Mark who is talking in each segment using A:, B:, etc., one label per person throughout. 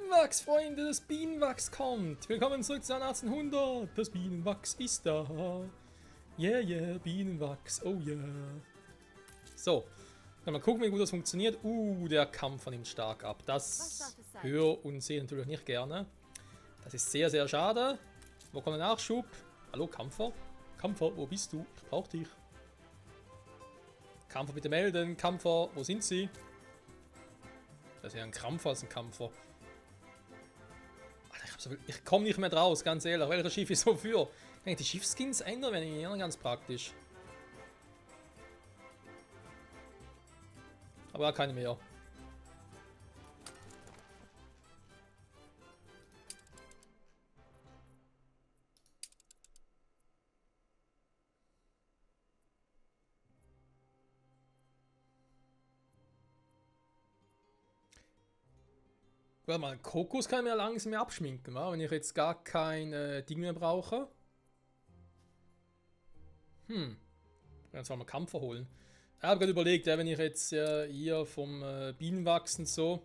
A: Bienenwachs, Freunde, das Bienenwachs kommt. Willkommen zurück zu 1800. Das Bienenwachs ist da. Yeah, yeah, Bienenwachs, oh yeah. So, dann mal gucken, wie gut das funktioniert. Der Kampfer nimmt stark ab. Das höre und sehe natürlich nicht gerne. Das ist sehr, sehr schade. Wo kommt der Nachschub? Hallo, Kampfer? Kampfer, wo bist du? Ich brauche dich. Kampfer, bitte melden. Kampfer, wo sind sie? Das ist ja ein Krampfer als ein Kampfer. Alter, ich komme nicht mehr draus, ganz ehrlich. Welcher Schiff ist wofür? Kann ich die Schiffskins ändern, wenn ich hier ganz praktisch. Aber ja, keine mehr. Warte mal, Kokos kann ich mir langsam mehr abschminken, wa? Wenn ich jetzt gar kein Ding mehr brauche. Jetzt wollen wir Kampfer holen. Ich habe gerade überlegt, wenn ich jetzt hier vom Bienenwachs und so,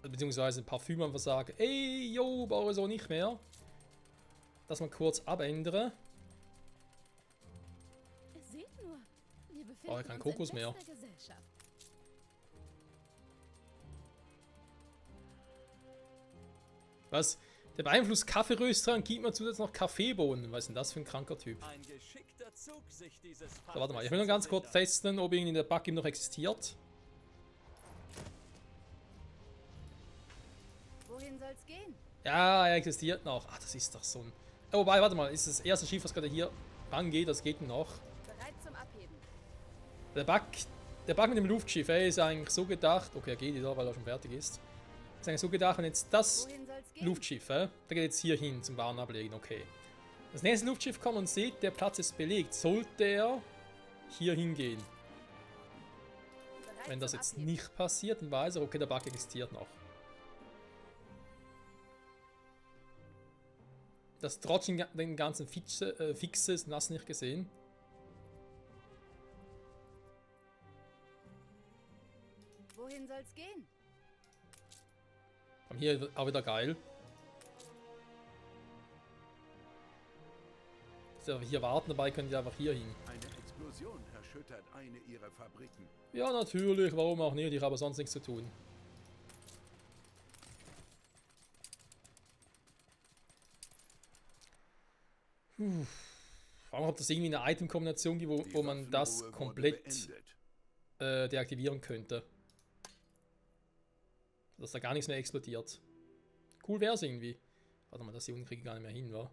A: beziehungsweise Parfüm einfach sage, ey, yo, brauche so nicht mehr. Das mal kurz abändere.
B: Seht nur, wir befinden
A: Brauche ich keinen
B: uns in
A: Kokos mehr.
B: bester Gesellschaft.
A: Was? Der beeinflusst Kaffeeröster und gibt mir zusätzlich noch Kaffeebohnen. Was ist denn das für ein kranker Typ?
C: Ein geschickter Zug, sich dieses
A: So, warte mal, ich will noch ganz kurz testen, ob irgendwie der Bug noch existiert.
B: Wohin soll's gehen?
A: Ja, er existiert noch. Ach, das ist doch so ein... Oh, wobei, warte mal, ist das erste Schiff, was gerade hier rangeht, das geht noch.
B: Bereit zum Abheben.
A: Der Bug mit dem Luftschiff, ey, ist eigentlich so gedacht... Okay, er geht wieder, weil er schon fertig ist. Ist eigentlich so gedacht, wenn jetzt das
B: Wohin soll's gehen?
A: Luftschiff, der geht jetzt hier hin zum Waren ablegen, okay. Das nächste Luftschiff kommt und sieht, der Platz ist belegt. Sollte er hier hingehen.
B: Bereit
A: Wenn das
B: zum
A: jetzt
B: Abheben.
A: nicht passiert, dann weiß er, okay, der Bug existiert noch. Das trotzdem den ganzen Fixes nass nicht gesehen.
B: Wohin soll's gehen?
A: Und hier auch wieder geil. So, hier warten, dabei können die einfach hier hin.
D: Eine Explosion erschüttert eine ihrer Fabriken.
A: Ja, natürlich, warum auch nicht, ich habe sonst nichts zu tun. Warum ob das irgendwie eine Item-Kombination gibt, wo man das
D: Waffenruhe wurde
A: komplett
D: beendet.
A: deaktivieren könnte. Dass da gar nichts mehr explodiert. Cool wäre es irgendwie. Warte mal, das hier unten kriege ich gar nicht mehr hin, wa?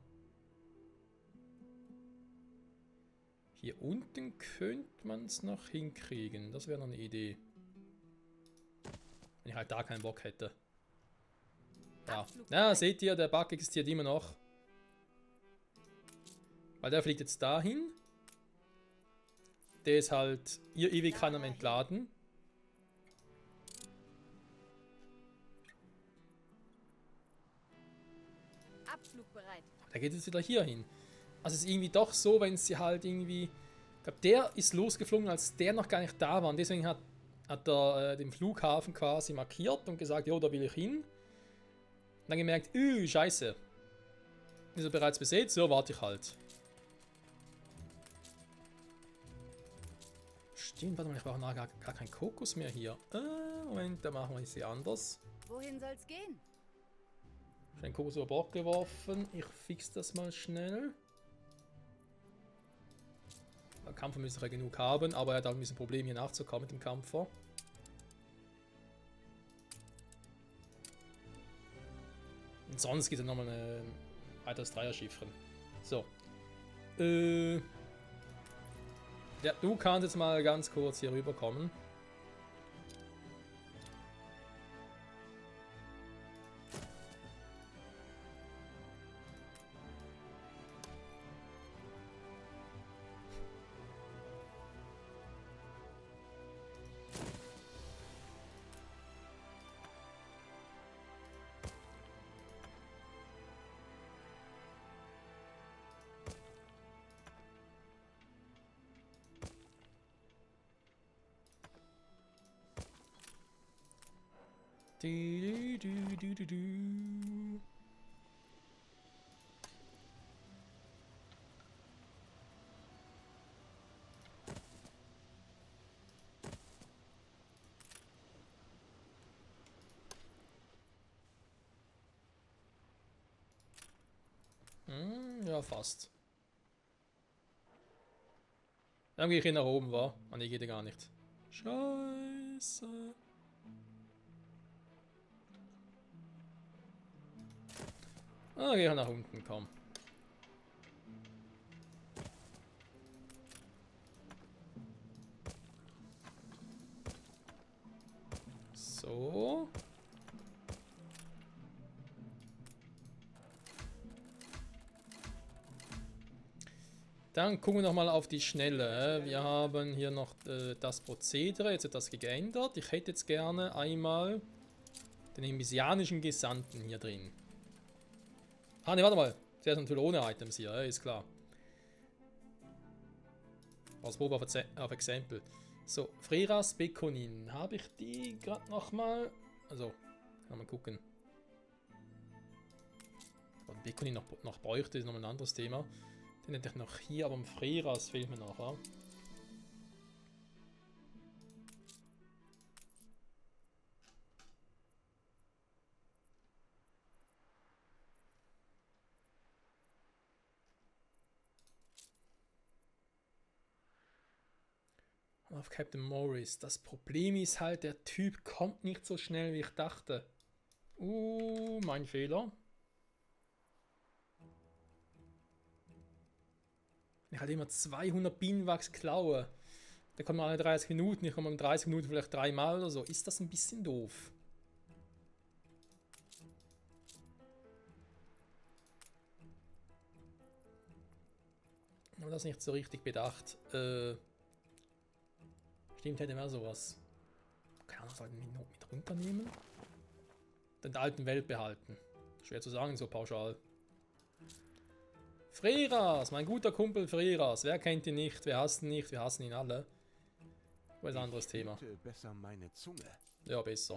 A: Hier unten könnte man es noch hinkriegen. Das wäre noch eine Idee. Wenn ich halt da keinen Bock hätte. Ja. Ja, seht ihr, der Bug existiert immer noch. Weil der fliegt jetzt dahin. Der ist halt ihr ewig kann am Entladen.
B: Abflugbereit.
A: Der geht jetzt wieder hier hin. Also es ist irgendwie doch so, wenn sie halt irgendwie... Ich glaube, der ist losgeflogen, als der noch gar nicht da war. Und deswegen hat er den Flughafen quasi markiert und gesagt, jo, da will ich hin. Und dann gemerkt, scheiße. Ist er bereits besetzt? So, warte ich halt. Stimmt, warte mal, ich brauche nachher gar keinen Kokos mehr hier. Moment, da machen wir es anders.
B: Wohin soll's gehen?
A: Den Kokos über Bord geworfen. Ich fix das mal schnell. Der Kampfer müsste ja genug haben, aber er hat auch ein bisschen Probleme hier nachzukommen mit dem Kampfer. Und sonst geht es nochmal ein weiteres Dreier-Schiff drin. So. Ja, du kannst jetzt mal ganz kurz hier rüberkommen. Du, du, du, du, du. Ja, fast. Dann gehe ich nach oben, war? Ah, nee, geht ja gar nicht. Scheiße. Ah, gehe ich nach unten, komm. So. Dann gucken wir nochmal auf die Schnelle. Wir haben hier noch das Prozedere. Jetzt wird das geändert. Ich hätte jetzt gerne einmal den embisianischen Gesandten hier drin. Ah, ne, warte mal. Zuerst natürlich ohne Items hier, ist klar. Als Probe auf Exempel. So, Freras Bekonin. Habe ich die gerade nochmal? Also, kann man gucken. Ob Bekonin noch bräuchte, ist nochmal ein anderes Thema. Den hätte ich noch hier, aber im Freras fehlt mir noch, ja? Auf Captain Morris. Das Problem ist halt, der Typ kommt nicht so schnell, wie ich dachte. Mein Fehler. Ich hatte immer 200 Bienenwachs klaue. Da kommt man alle 30 Minuten. Ich komme in 30 Minuten vielleicht 3-mal oder so. Ist das ein bisschen doof? Aber das nicht so richtig bedacht. Stimmt, hätte mehr sowas. Kann man das halt mit runternehmen? Den alten Welt behalten. Schwer zu sagen, so pauschal. Freras, mein guter Kumpel Freras. Wer kennt ihn nicht? Wer hasst ihn nicht? Wir hassen ihn alle. Aber ist ein anderes Thema.
D: Besser meine Zunge.
A: Ja, besser.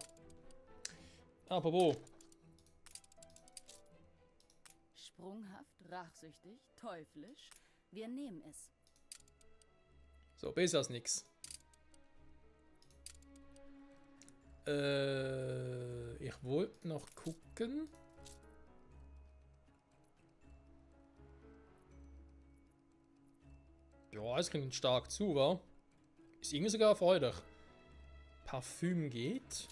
A: Apropos.
B: Sprunghaft, rachsüchtig, teuflisch. Wir nehmen es.
A: So, besser als nix. Ich wollte noch gucken. Ja, es klingt stark zu, wa? Ist irgendwie sogar erfreulich. Parfüm geht.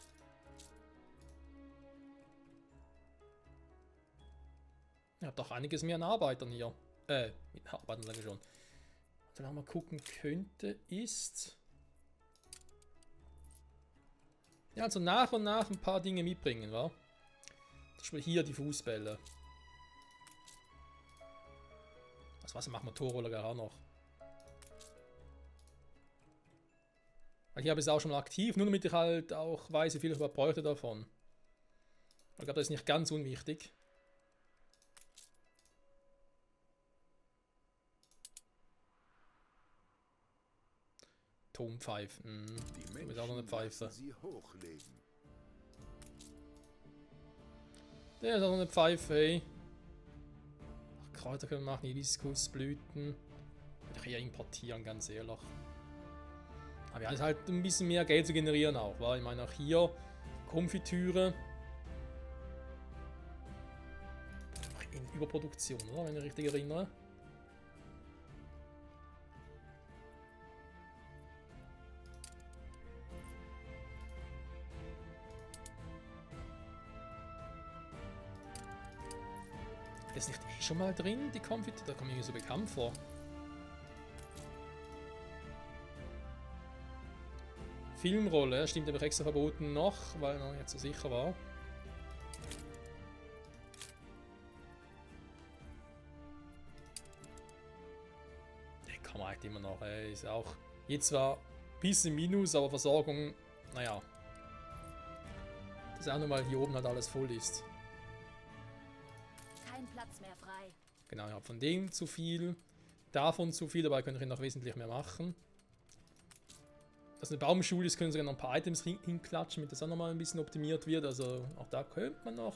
A: Ihr habt doch einiges mehr an Arbeitern hier. Mit Arbeitern sage ich schon. Dann haben wir gucken könnte, ist... Ja, also nach und nach ein paar Dinge mitbringen, wa? Zum Beispiel hier die Fußbälle. Was machen wir Torroller gar auch noch? Weil hier habe ich es auch schon mal aktiv, nur damit ich halt auch weiß, wie viel ich überhaupt bräuchte davon. Ich glaube, das ist nicht ganz unwichtig. Tonpfeifen.
D: Die
A: Ist auch noch eine
D: Menschen
A: Pfeife.
D: lassen sie hochleben.
A: Der ist auch noch eine Pfeife, ey. Ach, Kräuter können wir machen, Hibiskusblüten. Würde ich hier importieren, ganz ehrlich. Aber ja, ist halt ein bisschen mehr Geld zu generieren auch, weil ich meine auch hier Konfitüre. In Überproduktion, oder? Wenn ich richtig erinnere. Ist nicht eh schon mal drin, die Konfitüre? Da kommt mir irgendwie so bekannt vor. Filmrolle, stimmt, habe ich extra verboten noch, weil ich noch nicht so sicher war. Den kann man halt immer noch, ist auch jetzt zwar ein bisschen Minus, aber Versorgung, naja. Dass auch nochmal hier oben halt alles voll ist.
B: Kein Platz mehr frei.
A: Genau, ich habe von dem zu viel, davon zu viel, dabei könnte ich noch wesentlich mehr machen. eine Baumschule ist, können sogar noch ein paar Items hinklatschen, damit das auch nochmal ein bisschen optimiert wird. Also auch da könnte man noch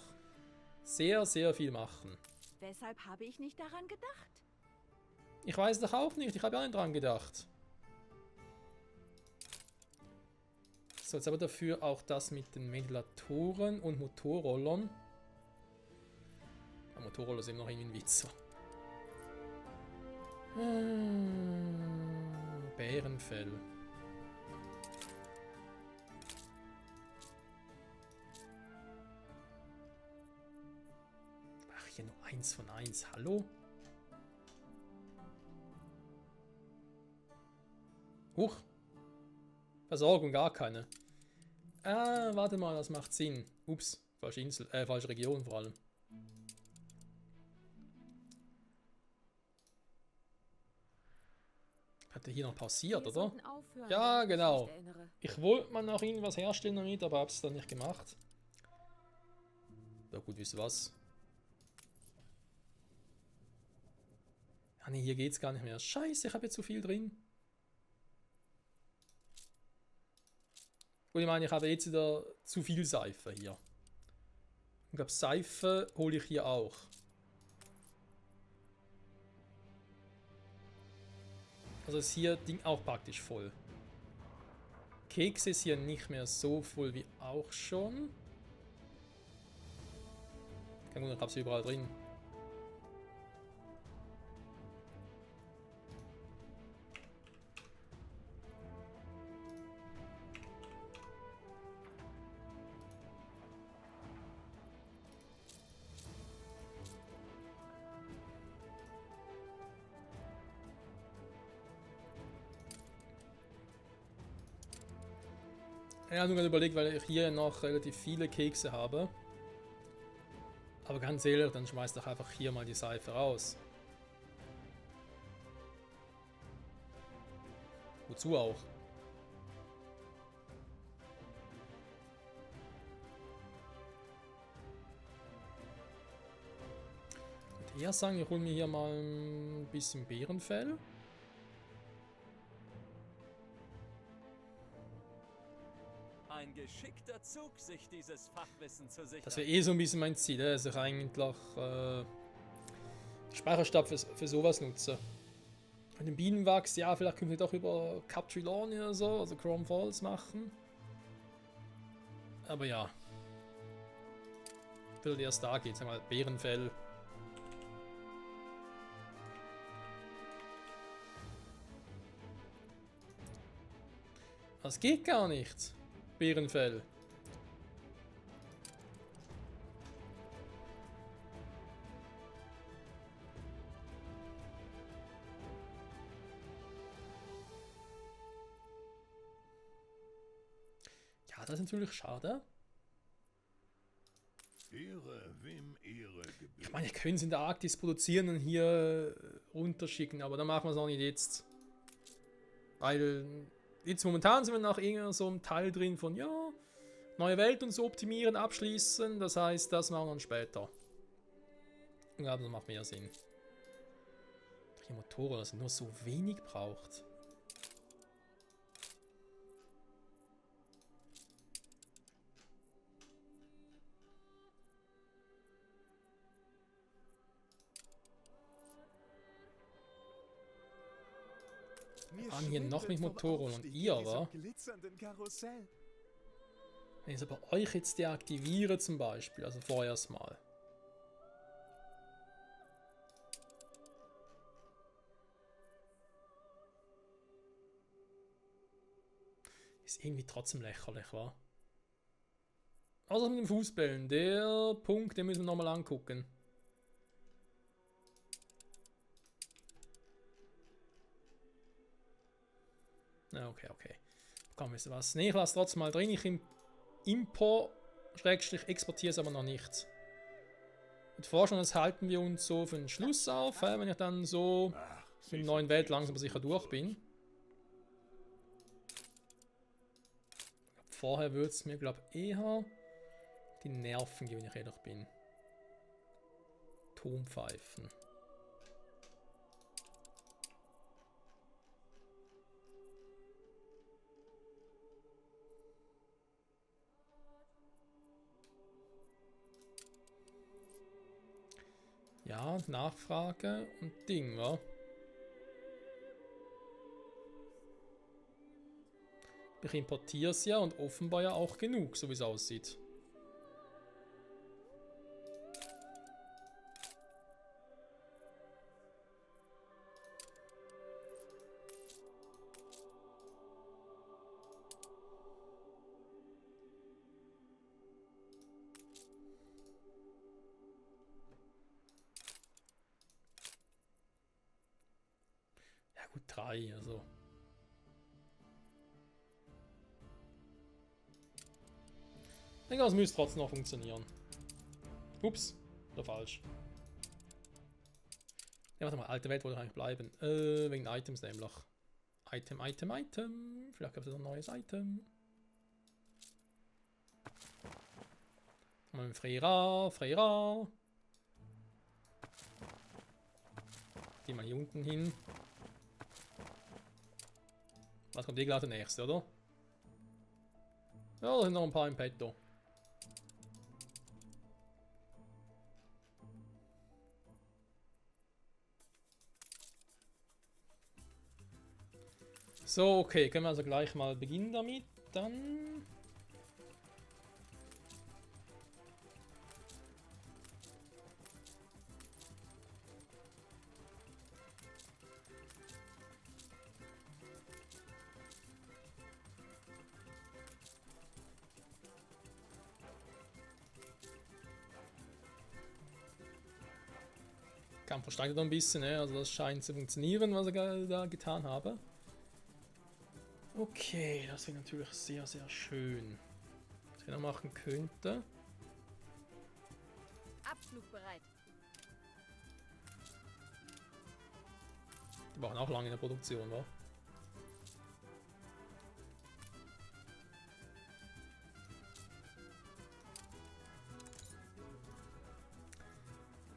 A: sehr, sehr viel machen.
E: Weshalb habe ich nicht daran gedacht?
A: Ich weiß doch auch nicht, ich habe ja nicht dran gedacht. So, jetzt aber dafür auch das mit den Ventilatoren und Motorrollern. Ja, Motorroller sind noch irgendwie ein Witz. Bärenfell. Ach, hier nur 1 von 1. Hallo? Huch. Versorgung gar keine. Ah, warte mal, das macht Sinn. Ups, falsche Insel, falsche Region vor allem. Hat der hier noch passiert, oder? Ja, genau. Ich wollte mal noch irgendwas herstellen damit, aber hab's dann nicht gemacht. Ja gut, wisst ihr was? Ah ne, hier geht's gar nicht mehr. Scheiße, ich habe jetzt zu viel drin. Und ich meine, ich habe jetzt wieder zu viel Seife hier. Ich glaube, Seife hole ich hier auch. Also ist hier Ding auch praktisch voll. Kekse ist hier nicht mehr so voll wie auch schon. Kein Wunder, ich habe sie überall drin. Ich habe nur gerade überlegt, weil ich hier noch relativ viele Kekse habe. Aber ganz ehrlich, dann schmeißt doch einfach hier mal die Seife raus. Wozu auch? Ich würde eher sagen, ich hole mir hier mal ein bisschen Bärenfell.
C: Ein geschickter Zug, sich dieses Fachwissen zu sichern.
A: Das wäre eh so ein bisschen mein Ziel, dass ich eigentlich die Speicherstab für sowas nutze. Und den Bienenwachs, ja, vielleicht können wir doch über Cap Trelawney oder so, also Chrome Falls machen. Aber ja. Ich will erst da geht, sagen wir mal, Bärenfell. Das geht gar nicht. Bärenfell. Ja, das ist natürlich schade.
D: Ehre, wem Ehre gebührt.
A: Ich meine, ich könnte es in der Arktis produzieren und hier runterschicken, aber dann machen wir es auch nicht jetzt. Weil jetzt momentan sind wir nach irgendeinem so einem Teil drin von, ja, neue Welt und so optimieren, abschließen. Das heißt, das machen wir dann später. Ja, das macht mehr Sinn. Die Motoren, das nur so wenig braucht. Wir fahren hier noch mit Motoren und ihr aber. Wenn ich es bei euch jetzt deaktiviere zum Beispiel, also vorerst mal. Ist irgendwie trotzdem lächerlich, wa? Also mit den Fußbällen, der Punkt, den müssen wir nochmal angucken. Ja, okay. Komm, wisst ihr was? Ne, ich lasse trotzdem mal drin. Ich exportiere es aber noch nicht. Mit Forschung, das halten wir uns so für den Schluss auf, wenn ich dann so in der neuen Welt langsam sicher durch bin. Vorher würde es mir, glaube ich, eher die Nerven geben, wenn ich ehrlich bin. Tonpfeifen. Ja, Nachfrage und Ding, wa? Ich importiere es ja und offenbar ja auch genug, so wie es aussieht. Ja gut, 3, also. Ich denke, das müsste trotzdem noch funktionieren. Ups, oder falsch. Ja, warte mal, alte Welt wollte eigentlich bleiben. Wegen Items nämlich. Item. Vielleicht gibt es noch ein neues Item. Mal Freira. Geh mal hier unten hin. Was kommt gleich der nächste, oder? Ja, da sind noch ein paar im Petto. So, okay, können wir also gleich mal beginnen damit. Dann. Kampf versteigert noch ein bisschen, ne? Also das scheint zu funktionieren, was ich da getan habe. Okay, das wäre natürlich sehr, sehr schön. Was ich noch machen könnte.
B: Abflug bereit.
A: Die waren auch lange in der Produktion, wa?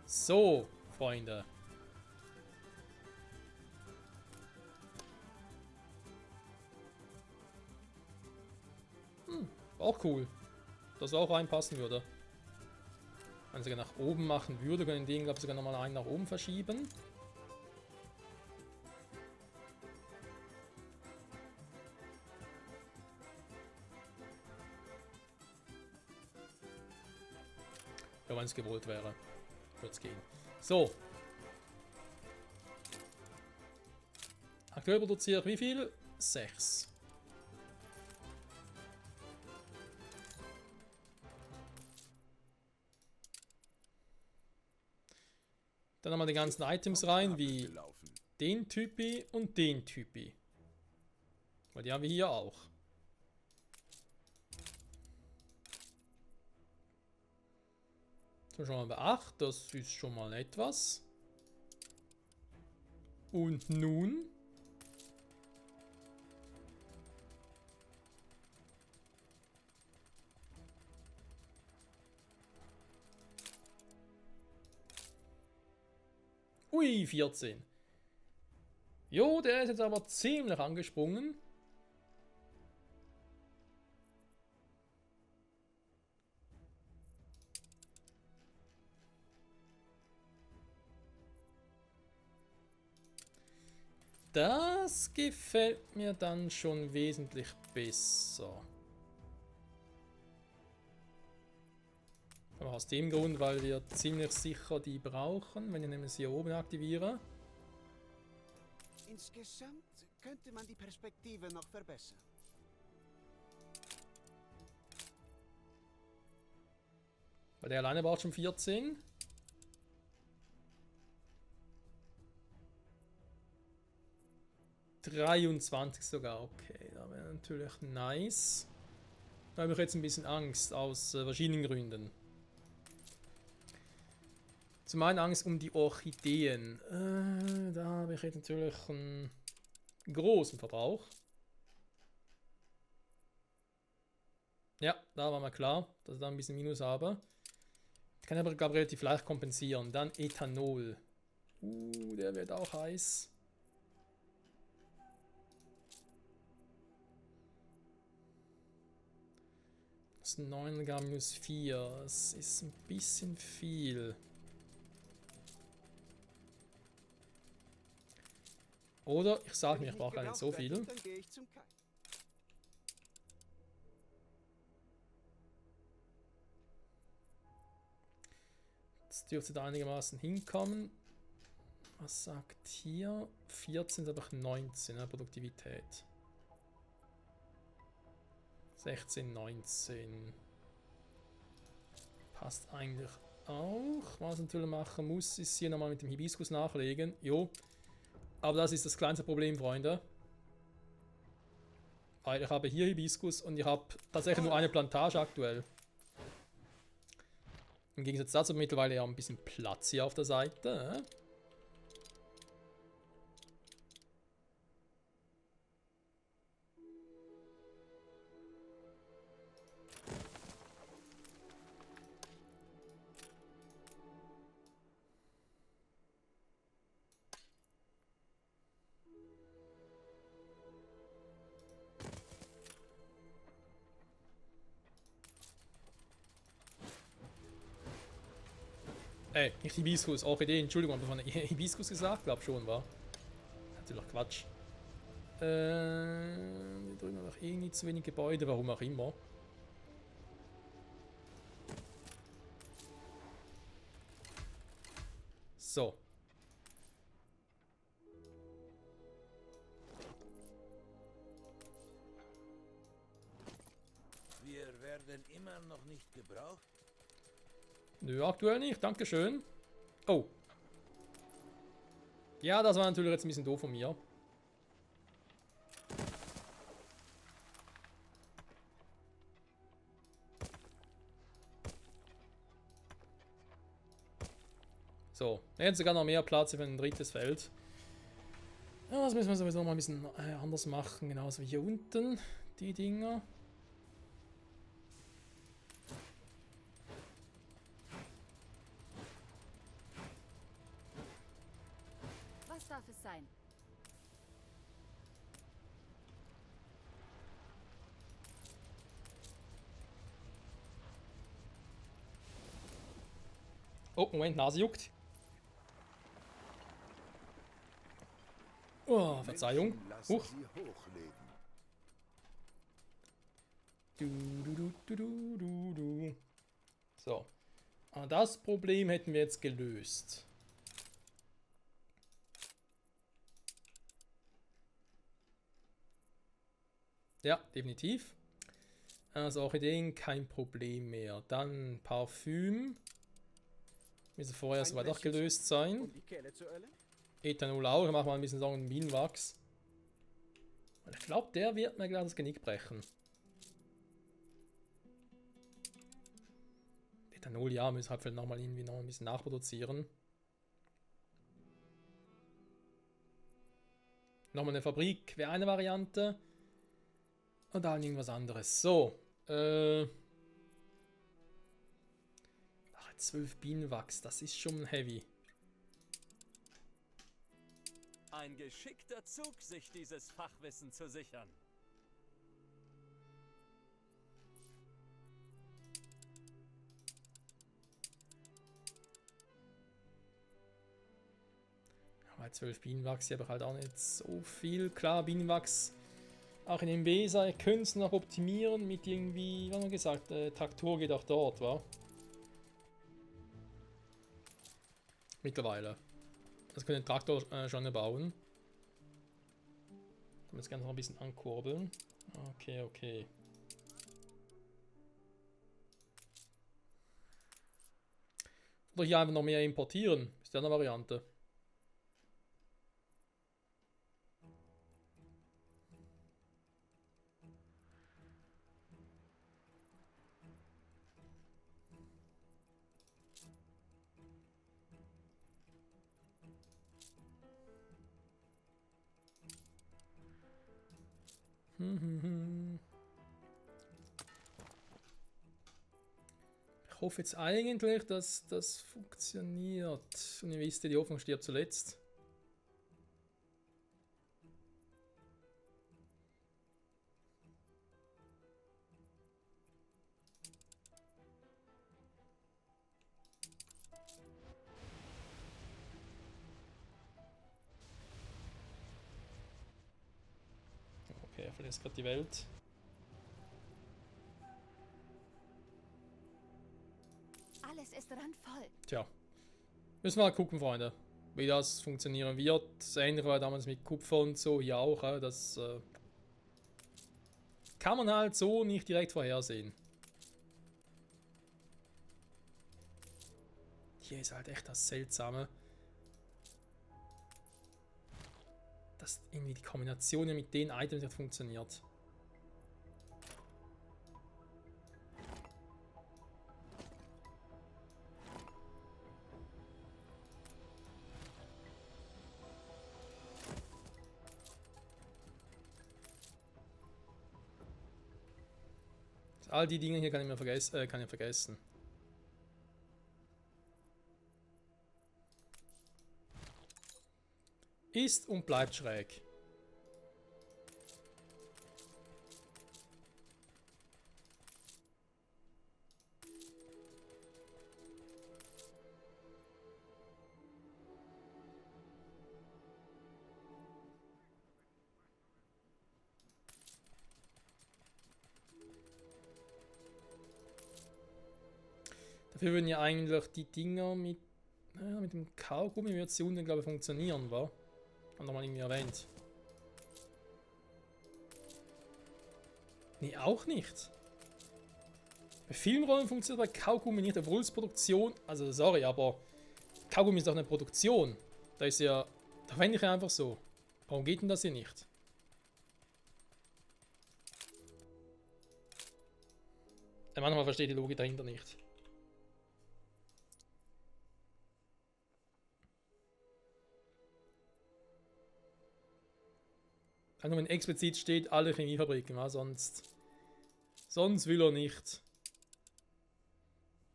A: So, Freunde. Auch cool. Das auch reinpassen würde. Wenn sie nach oben machen würde, können die, glaube ich, sogar nochmal einen nach oben verschieben. Ja, wenn es gewollt wäre, würde es gehen. So. Aktuell produziere ich wie viel? 6. Dann haben wir die ganzen Items rein, wie den Typi und den Typi. Weil die haben wir hier auch. So, schon mal bei 8, das ist schon mal etwas. Und nun? Ui, 14. Jo, der ist jetzt aber ziemlich angesprungen. Das gefällt mir dann schon wesentlich besser. Aber aus dem Grund, weil wir ziemlich sicher die brauchen, wenn ich nämlich sie hier oben aktiviere.
F: Insgesamt könnte man die Perspektive noch verbessern.
A: Weil der alleine braucht schon 14. (23) sogar, okay, da wäre natürlich nice. Da habe ich jetzt ein bisschen Angst, aus verschiedenen Gründen. Zum einen Angst um die Orchideen. Da habe ich jetzt natürlich einen großen Verbrauch. Ja, da war mir klar, dass ich da ein bisschen Minus habe. Ich kann aber, glaube ich, relativ leicht kompensieren. Dann Ethanol. Der wird auch heiß. Das 9 gar minus 4. Das ist ein bisschen viel. Oder ich sage
F: Wenn
A: mir, ich brauche gar nicht
F: gebraucht
A: so
F: werde,
A: viel.
F: Dann gehe ich zum Kai.
A: Jetzt dürfte da einigermaßen hinkommen. Was sagt hier? 14 ist einfach 19, ne? Produktivität. 16, 19. Passt eigentlich auch. Was ich natürlich machen muss, ist hier nochmal mit dem Hibiskus nachlegen. Jo. Aber das ist das kleinste Problem, Freunde. Weil ich habe hier Hibiskus und ich habe tatsächlich nur eine Plantage aktuell. Im Gegensatz dazu mittlerweile ja ein bisschen Platz hier auf der Seite. Nicht Hibiskus, Orchidee, Entschuldigung, aber von Hibiskus gesagt, glaub schon, war. Natürlich Quatsch. Wir drüben noch irgendwie zu wenig Gebäude, warum auch immer. So.
D: Wir werden immer noch nicht gebraucht.
A: Nö, aktuell nicht, dankeschön. Oh. Ja, das war natürlich jetzt ein bisschen doof von mir. So, jetzt sogar noch mehr Platz für ein drittes Feld. Ja, das müssen wir sowieso noch mal ein bisschen anders machen, genauso wie hier unten, die Dinger.
B: Was darf es sein?
A: Oh, Moment, Nase juckt. Oh, Verzeihung.
D: Menschen lassen
A: Huch.
D: sie hochleben.
A: Du. So. Das Problem hätten wir jetzt gelöst. Ja, definitiv. Also Orchideen kein Problem mehr. Dann Parfüm. Müsste vorher soweit auch gelöst sein.
F: Um die Kehle zu ölen?
A: Ethanol auch. Ich mache mal ein bisschen Sorgen Bienenwachs. Und ich glaube, der wird mir gleich das Genick brechen. Ethanol, ja, müssen halt vielleicht nochmal irgendwie noch ein bisschen nachproduzieren. Nochmal eine Fabrik wäre eine Variante. Und dann irgendwas anderes. So. 12 Bienenwachs, das ist schon heavy.
C: Ein geschickter Zug, sich dieses Fachwissen zu sichern.
A: Bei 12 Bienenwachs hier habe ich halt auch nicht so viel. Klar, Bienenwachs auch in MBSA, ihr könnt es noch optimieren mit irgendwie, was haben wir gesagt, Traktor geht auch dort, wa? Mittlerweile. Das können den Traktor schon bauen. Ich muss gerne noch ein bisschen ankurbeln. Okay. Oder hier einfach noch mehr importieren. Ist ja eine Variante. Ich hoffe jetzt eigentlich, dass das funktioniert. Und ihr wisst ja, die Hoffnung stirbt zuletzt. verlässt gerade die Welt.
B: Alles ist randvoll.
A: Tja. Müssen wir mal gucken, Freunde, wie das funktionieren wird. Das Ähnliche war damals mit Kupfer und so hier auch. Das kann man halt so nicht direkt vorhersehen. Hier ist halt echt das Seltsame, dass irgendwie die Kombination mit den Items nicht funktioniert. All die Dinge hier kann ich mir vergessen. Ist und bleibt schräg. Dafür würden ja eigentlich die Dinger mit dem Kaugummi wird sie unten, glaube ich, funktionieren, wa? Haben wir mal irgendwie erwähnt. Nee, auch nicht. Bei Filmrollen funktioniert bei Kaugummi nicht, obwohl es Produktion... Also, sorry, aber Kaugummi ist doch eine Produktion. Da ist ja... Da fände ich ja einfach so. Warum geht denn das hier nicht? Manchmal verstehe ich die Logik dahinter nicht. Nur wenn explizit steht, alle Chemiefabriken, ja, sonst will er nicht.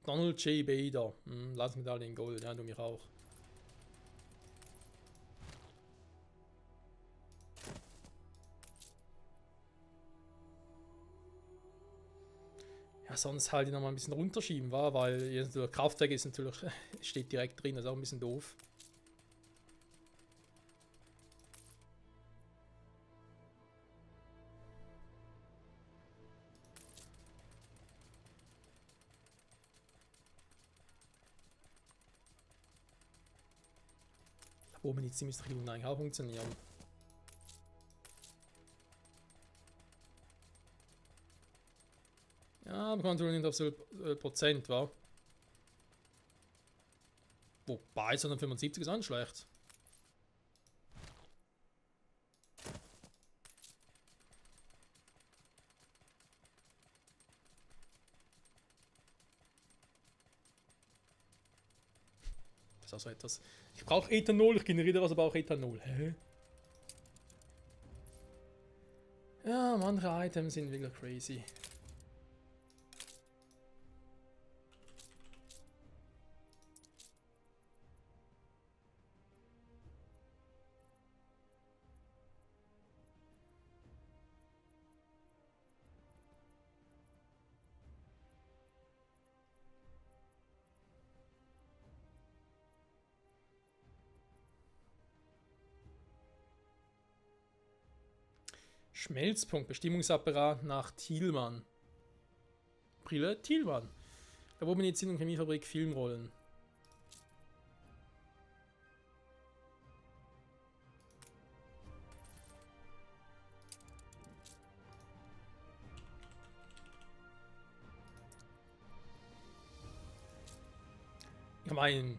A: Donald J. Bader, lass mich alle in Gold, ja, du mich auch. Ja, sonst halt noch mal ein bisschen runterschieben, war, weil jetzt der Kraftwerk ist natürlich, steht direkt drin, das ist auch ein bisschen doof. Labormedizin müsste eigentlich auch funktionieren. Ja, man kann natürlich nicht auf so Prozent, wa? Wobei 175 ist auch nicht schlecht. Das ist also etwas. Ich brauche Ethanol, ich generiere was, aber auch Ethanol. Hä? Ja, manche Items sind wirklich crazy. Schmelzpunkt, Bestimmungsapparat nach Thielmann. Brille Thielmann. Labormedizin und Chemiefabrik, Filmrollen. Ich meine,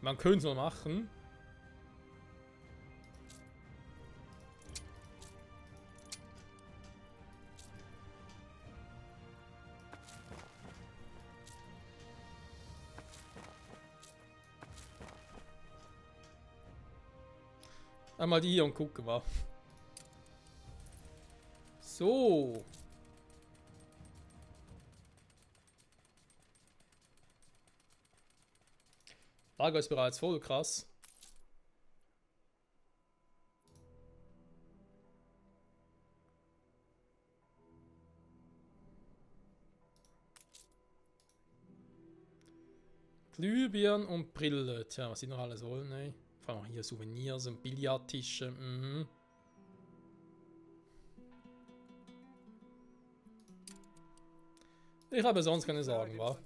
A: man könnte es mal machen. Einmal die hier und gucken wir. So. Lager ist bereits voll, krass. Glühbirnen und Brille. Tja, was sie noch alles wollen, ey. Vor allem hier Souvenirs und Billardtische. Ich habe sonst keine Sorgen, wa?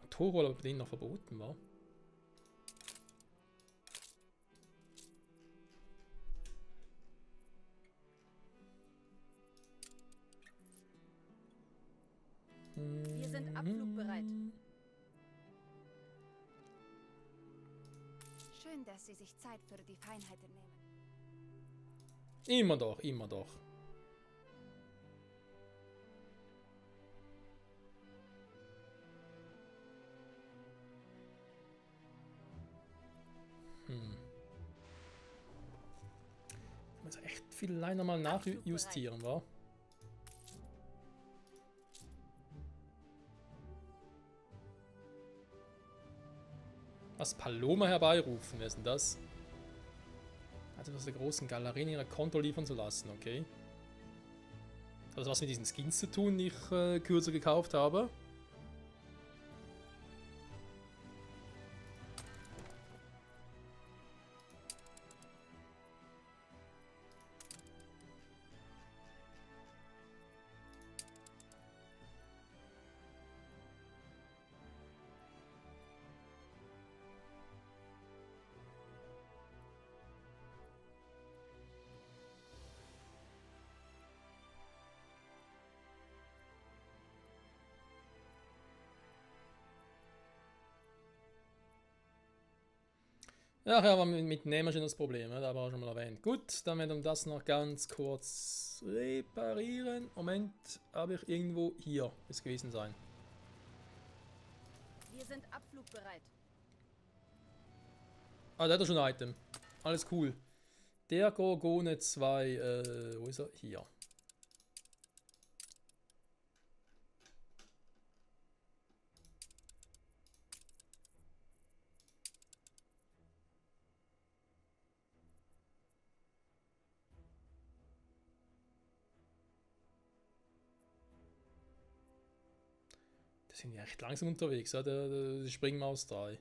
A: Motorroller bei denen noch verboten, wa?
E: Wir sind abflugbereit.
B: Schön, dass Sie sich Zeit für die Feinheiten nehmen.
A: Immer doch, immer doch. Ich muss echt viel leider mal nachjustieren, wa? Was Paloma herbeirufen, wer ist denn das? Also aus der großen Galerie in ihre Konto liefern zu lassen, okay. Hat das was mit diesen Skins zu tun, die ich kürzer gekauft habe? Ach ja, aber mit Nähmaschinen das Problem, ne? Da war schon mal erwähnt. Gut, dann werden wir das noch ganz kurz reparieren. Moment, habe ich irgendwo hier es gewesen sein.
E: Wir sind abflugbereit.
A: Ah, der hat schon ein Item. Alles cool. Der Gorgone 2, wo ist er? Hier. Da sind ja echt langsam unterwegs, ja, der Springmaus 3.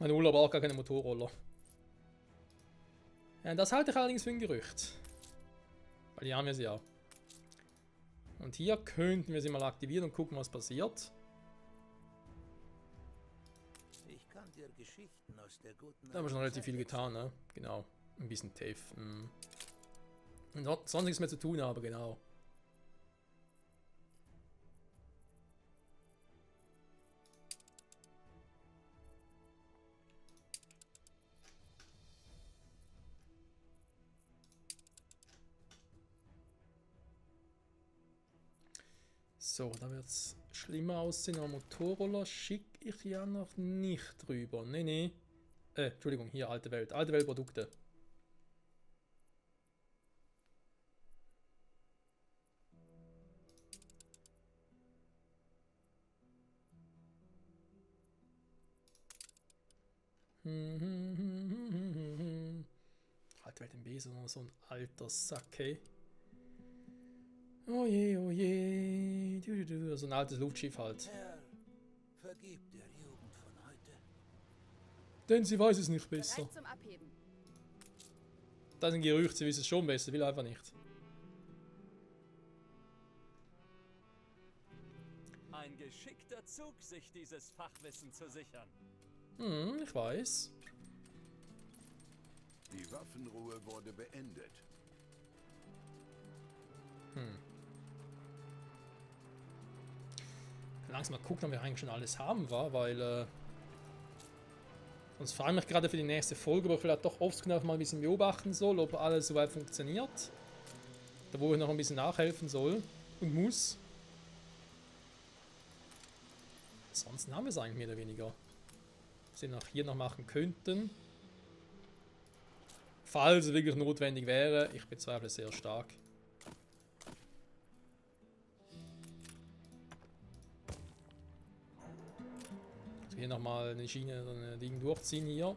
A: Mein Urlaub braucht gar keine Motorroller. Ja, das halte ich allerdings für ein Gerücht. Weil hier haben wir sie ja. Und hier könnten wir sie mal aktivieren und gucken, was passiert.
D: Ich kann dir Geschichten aus der guten
A: Da haben wir schon relativ viel getan, ne? Genau. Ein bisschen TAFE. Und sonst nichts mehr zu tun habe, genau. So, da wird es schlimmer aussehen, aber Motorroller schicke ich ja noch nicht drüber. Nee, nee. Entschuldigung, hier alte Welt. Alte Welt Produkte. Alte Welt im B, so ein alter Sack, hey. Oh je, oh je. So ein altes Luftschiff halt.
D: Herr, vergib der Jugend von heute.
A: Denn sie weiß es nicht besser.
E: Bereit zum Abheben.
A: Das ist ein Gerücht, sie wissen es schon besser, will einfach nicht.
C: Ein geschickter Zug, sich dieses Fachwissen zu sichern.
A: Ich weiß.
G: Die Waffenruhe wurde beendet.
A: Langsam mal gucken, ob wir eigentlich schon alles haben, war, weil sonst frage ich mich gerade für die nächste Folge, ob ich vielleicht doch offscreen mal ein bisschen beobachten soll, ob alles soweit funktioniert. Da wo ich noch ein bisschen nachhelfen soll und muss. Ansonsten haben wir es eigentlich mehr oder weniger. Was wir noch hier noch machen könnten. Falls es wirklich notwendig wäre, ich bezweifle es sehr stark. hier nochmal eine Schiene oder ein Ding durchziehen hier.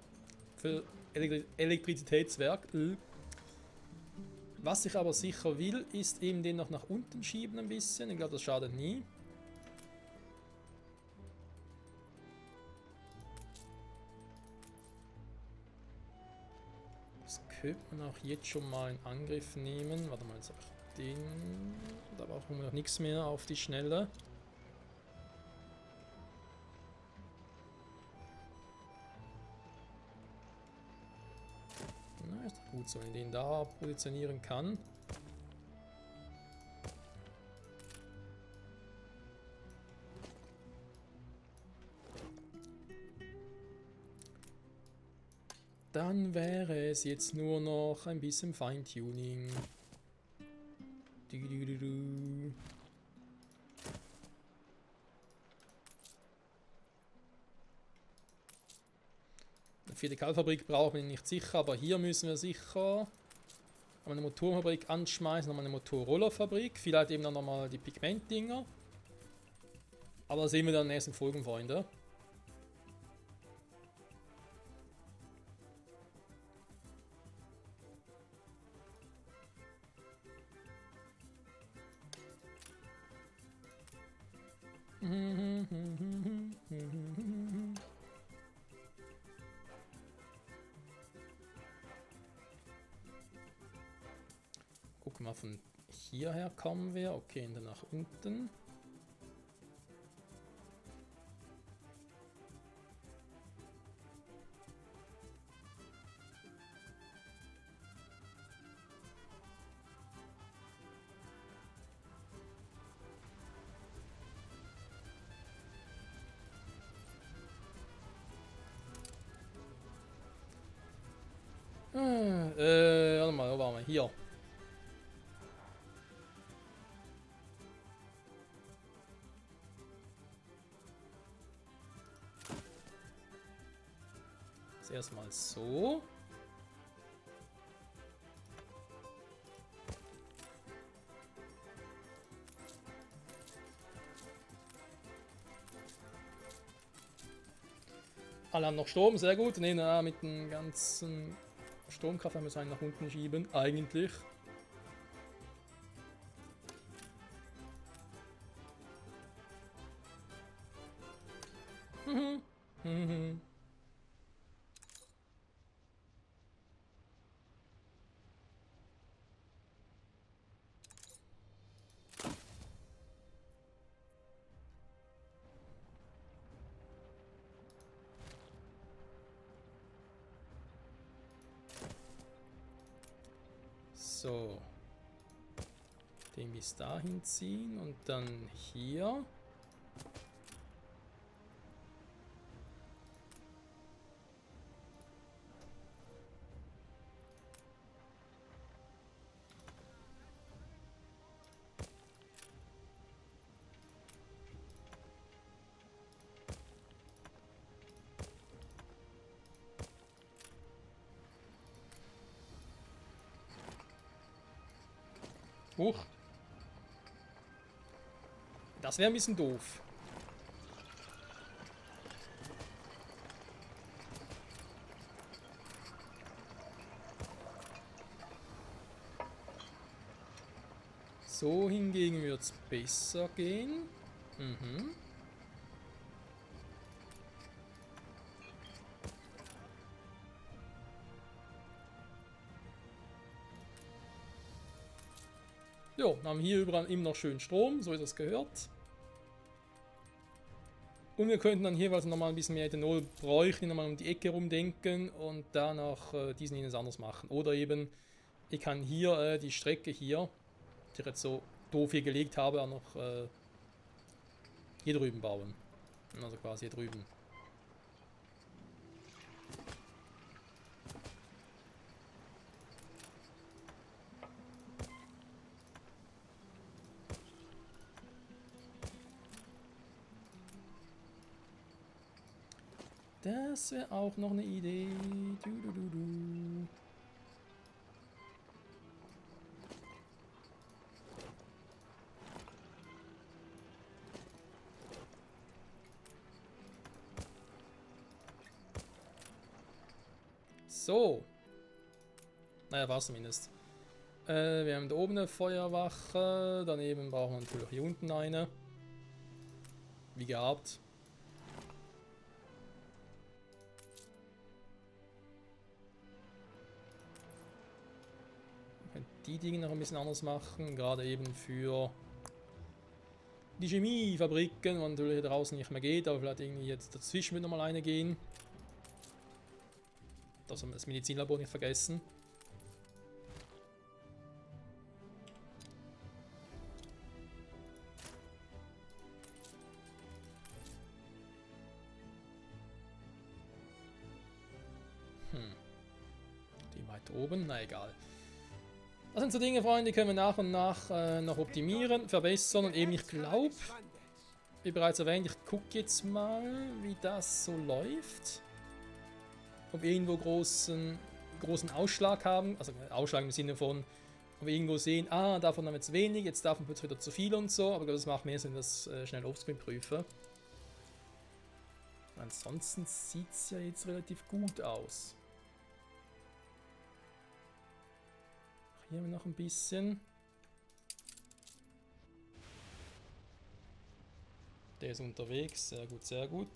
A: Für Elektrizitätswerk. Was ich aber sicher will, ist eben den noch nach unten schieben ein bisschen. Ich glaube, das schadet nie. Das könnte man auch jetzt schon mal in Angriff nehmen. Warte mal, jetzt habe ich den. Da brauchen wir noch nichts mehr auf die Schnelle. Na, ist doch gut so, wenn ich den da positionieren kann. Dann wäre es jetzt nur noch ein bisschen Feintuning. Eine vierte Kaltfabrik brauchen wir nicht sicher, aber hier müssen wir sicher eine Motorfabrik anschmeißen, nochmal eine Motorrollerfabrik, vielleicht eben dann nochmal die Pigmentdinger. Aber das sehen wir dann in den nächsten Folgen, Freunde. Gucken wir, von hierher kommen wir. Okay, und dann nach unten. Warte mal, wo waren wir? Hier. Jetzt erstmal so. Alle haben noch Strom, sehr gut. Ne, na, mit dem ganzen Stromkraft müssen wir einen nach unten schieben, eigentlich. So, den bis dahin ziehen und dann hier. Huch. Das wäre ein bisschen doof. So hingegen wird es besser gehen. Mhm. Jo, haben hier überall immer noch schön Strom, so wie das gehört. Und wir könnten dann hier, weil wir nochmal ein bisschen mehr Ethanol bräuchten, nochmal um die Ecke rumdenken und danach diesen jenes anders machen. Oder eben, ich kann hier die Strecke hier, die ich jetzt so doof hier gelegt habe, auch noch hier drüben bauen. Also quasi hier drüben. Das wäre auch noch eine Idee. Du. So. Naja, war es zumindest. Wir haben da oben eine Feuerwache. Daneben brauchen wir natürlich hier unten eine. Wie gehabt. Wir können die Dinge noch ein bisschen anders machen. Gerade eben für die Chemiefabriken, wo natürlich hier draußen nicht mehr geht. Aber vielleicht irgendwie jetzt dazwischen wird nochmal eine gehen. Das Medizinlabor nicht vergessen. Die weit oben, na egal. Das sind so Dinge, Freunde, die können wir nach und nach noch optimieren, verbessern und eben, ich glaube, wie bereits erwähnt, ich gucke jetzt mal, wie das so läuft. Ob wir irgendwo großen Ausschlag haben, also Ausschlag im Sinne von, ob wir irgendwo sehen, davon haben wir jetzt wenig, jetzt davon wird es wieder zu viel und so, aber das macht mehr Sinn, das schnell offscreen prüfe. Ansonsten sieht es ja jetzt relativ gut aus. Hier haben wir noch ein bisschen. Der ist unterwegs, sehr gut, sehr gut.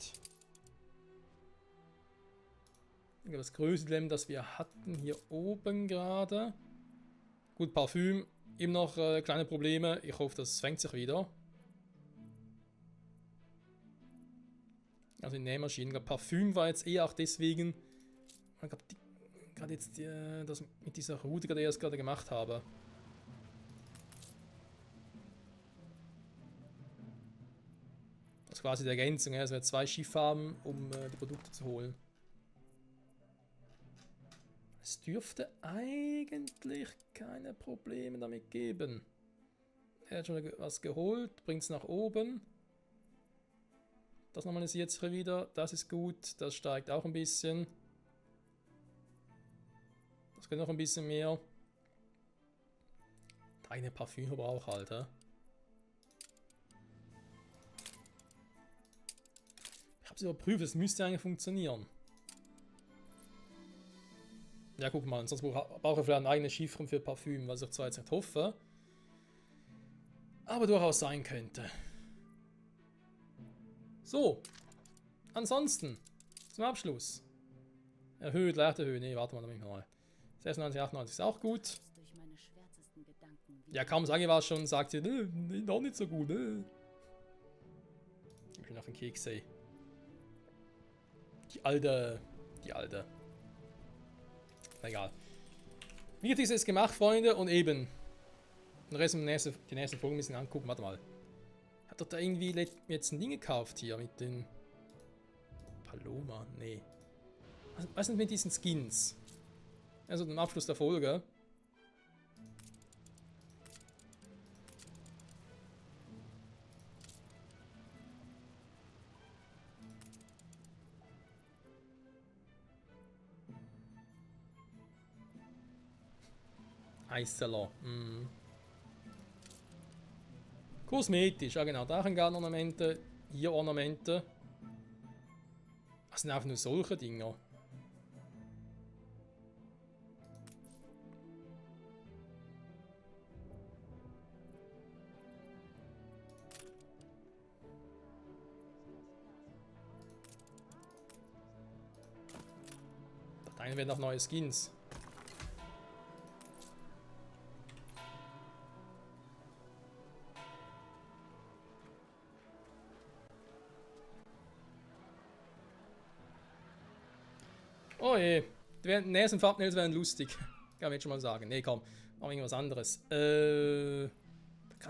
A: Das größte Dilemma, das wir hatten hier oben gerade. Gut, Parfüm, eben noch kleine Probleme. Ich hoffe, das fängt sich wieder. Also in Nähmaschinen. Parfüm war jetzt eher auch deswegen, ich glaube, gerade jetzt das mit dieser Route, die ich erst gerade gemacht habe. Das ist quasi die Ergänzung, also wir 2 Schiffe haben, um die Produkte zu holen. Es dürfte eigentlich keine Probleme damit geben. Er hat schon was geholt, bringt es nach oben. Das normalisiert sich wieder, das ist gut, das steigt auch ein bisschen. Das geht noch ein bisschen mehr. Deine Parfümverbrauch halt, hä? Ich habe es überprüft, es müsste eigentlich funktionieren. Ja, guck mal, sonst brauche ich vielleicht ein eigenes Schiff für Parfüm, was ich zwar jetzt nicht hoffe, aber durchaus sein könnte. So, ansonsten, zum Abschluss. Erhöht, leicht erhöht, nee, warte mal, damit mal. 96, 98 ist auch gut.
E: Durch meine schwärzesten Gedanken
A: Ja, kaum sage ich was schon, sagt sie, nee, noch nicht so gut, ne? Ich bin auf den Keks, ey. Die alte. Egal. Wichtig ist es gemacht, Freunde, und eben. Den Rest die nächsten Folgen ein bisschen angucken. Warte mal. Hat doch da irgendwie jetzt ein Ding gekauft hier mit den Paloma? Nee. Was ist mit diesen Skins? Also am Abschluss der Folge. Eissalon. Kosmetisch, ja genau, Drachengarten-Ornamente, hier Ornamente. Das sind einfach nur solche Dinger. Da werden auch neue Skins. Oh je, die nächsten Thumbnails wären lustig. Kann man jetzt schon mal sagen. Nee, komm, machen wir irgendwas anderes. Gerade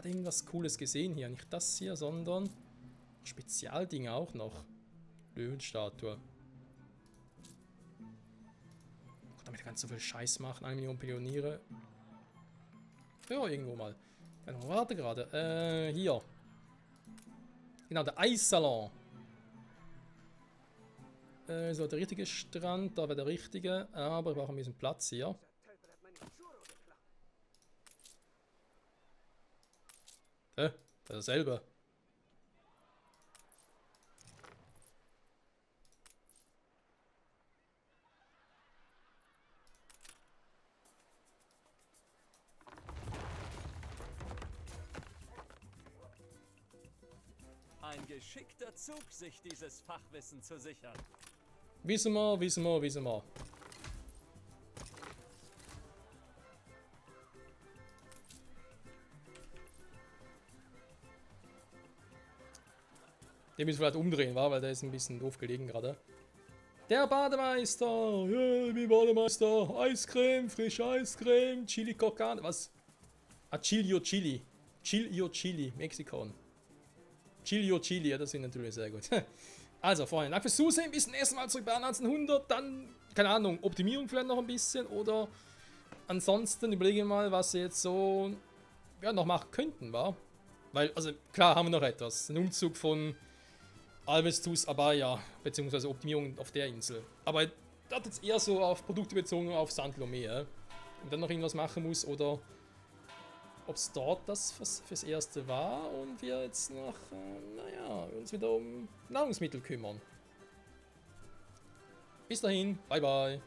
A: irgendwas Cooles gesehen hier. Nicht das hier, sondern Spezialdinge auch noch. Löwenstatue. Gott, damit kannst du so viel Scheiß machen. 1 Million Pioniere. Ja, irgendwo mal. Warte gerade. Hier. Genau, der Eissalon. So, der richtige Strand, da wäre der richtige, aber ich brauche ein bisschen Platz hier. Das ist dasselbe.
C: Ein geschickter Zug, sich dieses Fachwissen zu sichern.
A: Wissen wir, wissen wir, wissen wir. Den müssen wir vielleicht umdrehen, wa? Weil der ist ein bisschen doof gelegen gerade. Der Bademeister! Ja, ich bin Bademeister! Eiscreme, frische Eiscreme, Chili Cocan. Was? Ah, Chilio Chili. Chilio Chili, Mexikon. Chilio Chili, ja, das sind natürlich sehr gut. Also, Freunde, danke fürs Zusehen. Bis zum nächsten Mal zurück bei 1900. Dann, keine Ahnung, Optimierung vielleicht noch ein bisschen. Oder ansonsten überlege ich mal, was sie jetzt so ja, noch machen könnten, wa? Weil, also, klar haben wir noch etwas. Ein Umzug von Alvestus Abaya, beziehungsweise Optimierung auf der Insel. Aber das hat jetzt eher so auf Produkte bezogen auf Saint Lomé, und dann noch irgendwas machen muss oder ob es dort das fürs Erste war und wir jetzt noch, naja, uns wieder um Nahrungsmittel kümmern. Bis dahin, bye bye.